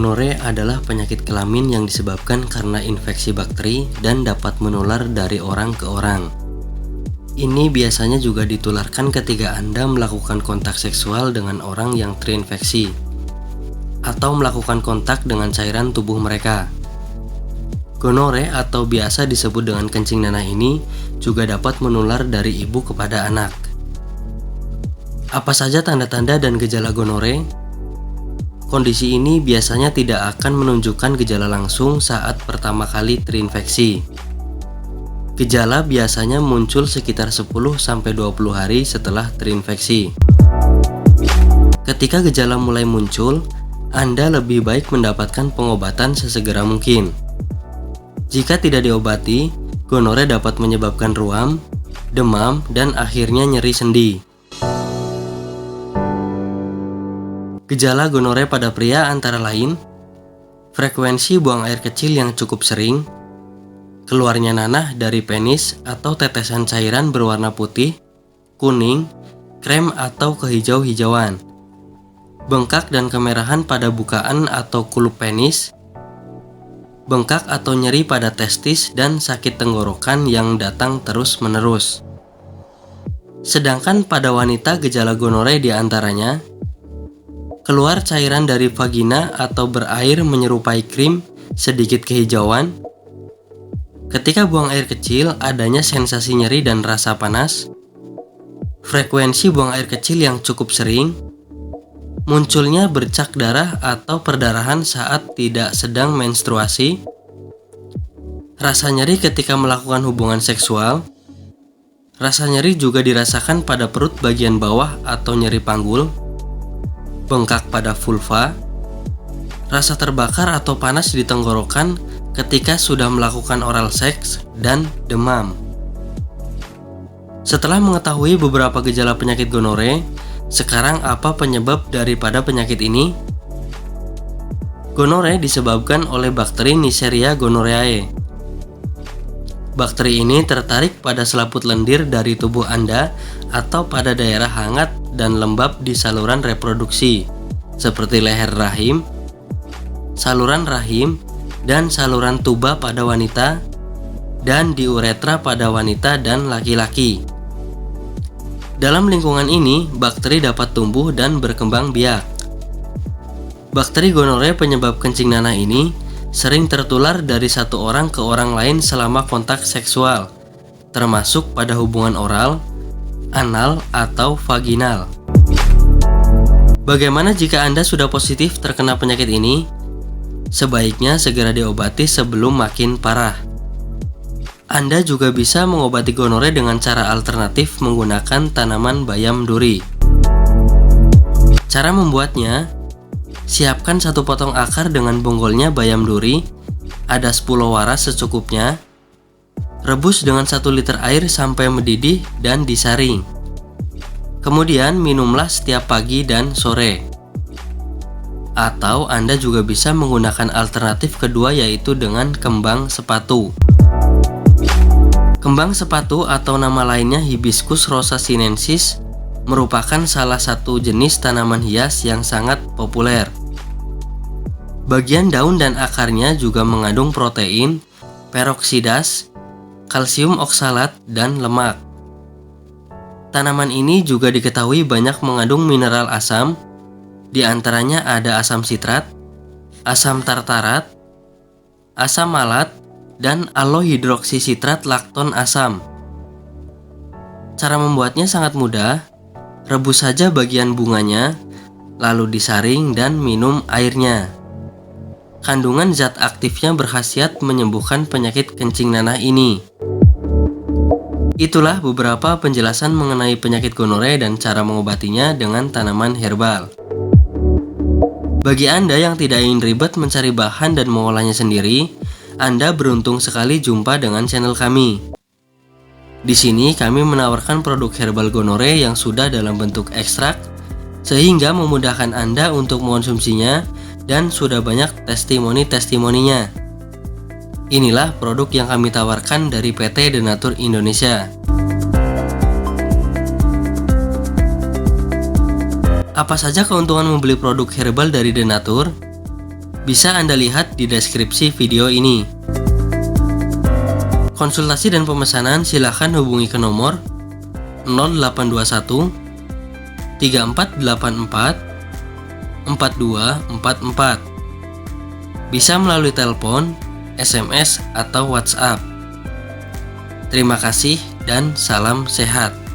Gonore adalah penyakit kelamin yang disebabkan karena infeksi bakteri dan dapat menular dari orang ke orang. Ini biasanya juga ditularkan ketika Anda melakukan kontak seksual dengan orang yang terinfeksi atau melakukan kontak dengan cairan tubuh mereka. Gonore atau biasa disebut dengan kencing nanah ini juga dapat menular dari ibu kepada anak. Apa saja tanda-tanda dan gejala gonore? Kondisi ini biasanya tidak akan menunjukkan gejala langsung saat pertama kali terinfeksi. Gejala biasanya muncul sekitar 10-20 hari setelah terinfeksi. Ketika gejala mulai muncul, Anda lebih baik mendapatkan pengobatan sesegera mungkin. Jika tidak diobati, gonore dapat menyebabkan ruam, demam, dan akhirnya nyeri sendi. Gejala gonore pada pria antara lain frekuensi buang air kecil yang cukup sering, keluarnya nanah dari penis atau tetesan cairan berwarna putih, kuning, krem atau kehijau-hijauan, bengkak dan kemerahan pada bukaan atau kulup penis, bengkak atau nyeri pada testis dan sakit tenggorokan yang datang terus-menerus. Sedangkan pada wanita gejala gonore diantaranya keluar cairan dari vagina atau berair menyerupai krim, sedikit kehijauan. Ketika buang air kecil, adanya sensasi nyeri dan rasa panas. Frekuensi buang air kecil yang cukup sering. Munculnya bercak darah atau perdarahan saat tidak sedang menstruasi. Rasa nyeri ketika melakukan hubungan seksual. Rasa nyeri juga dirasakan pada perut bagian bawah atau nyeri panggul. Bengkak pada vulva, rasa terbakar atau panas di tenggorokan ketika sudah melakukan oral seks, dan demam. Setelah mengetahui beberapa gejala penyakit gonore, sekarang apa penyebab daripada penyakit ini? Gonore disebabkan oleh bakteri Neisseria gonorrhoeae. Bakteri ini tertarik pada selaput lendir dari tubuh Anda atau pada daerah hangat dan lembab di saluran reproduksi, seperti leher rahim, saluran rahim, dan saluran tuba pada wanita, dan di uretra pada wanita dan laki-laki. Dalam lingkungan ini, bakteri dapat tumbuh dan berkembang biak. Bakteri gonore penyebab kencing nanah ini sering tertular dari satu orang ke orang lain selama kontak seksual, termasuk pada hubungan oral, anal, atau vaginal. Bagaimana jika Anda sudah positif terkena penyakit ini? Sebaiknya segera diobati sebelum makin parah. Anda juga bisa mengobati gonore dengan cara alternatif menggunakan tanaman bayam duri. Cara membuatnya: siapkan satu potong akar dengan bonggolnya bayam duri, ada 10 waras secukupnya. Rebus dengan 1 liter air sampai mendidih dan disaring. Kemudian minumlah setiap pagi dan sore. Atau Anda juga bisa menggunakan alternatif kedua, yaitu dengan kembang sepatu. Kembang sepatu atau nama lainnya Hibiscus rosa sinensis merupakan salah satu jenis tanaman hias yang sangat populer. Bagian daun dan akarnya juga mengandung protein, peroksidas, kalsium oksalat, dan lemak. Tanaman ini juga diketahui banyak mengandung mineral asam, di antaranya ada asam sitrat, asam tartarat, asam malat, dan alohidroksisitrat lakton asam. Cara membuatnya sangat mudah. Rebus saja bagian bunganya, lalu disaring dan minum airnya. Kandungan zat aktifnya berkhasiat menyembuhkan penyakit kencing nanah ini. Itulah beberapa penjelasan mengenai penyakit gonore dan cara mengobatinya dengan tanaman herbal. Bagi Anda yang tidak ingin ribet mencari bahan dan mengolahnya sendiri, Anda beruntung sekali jumpa dengan channel kami. Di sini kami menawarkan produk herbal gonore yang sudah dalam bentuk ekstrak, sehingga memudahkan Anda untuk mengonsumsinya dan sudah banyak testimoni-testimoninya. Inilah produk yang kami tawarkan dari PT Denatur Indonesia. Apa saja keuntungan membeli produk herbal dari Denatur? Bisa Anda lihat di deskripsi video ini. Konsultasi dan pemesanan silakan hubungi ke nomor 0821 3484 4244. Bisa melalui telepon, SMS, atau WhatsApp. Terima kasih dan salam sehat.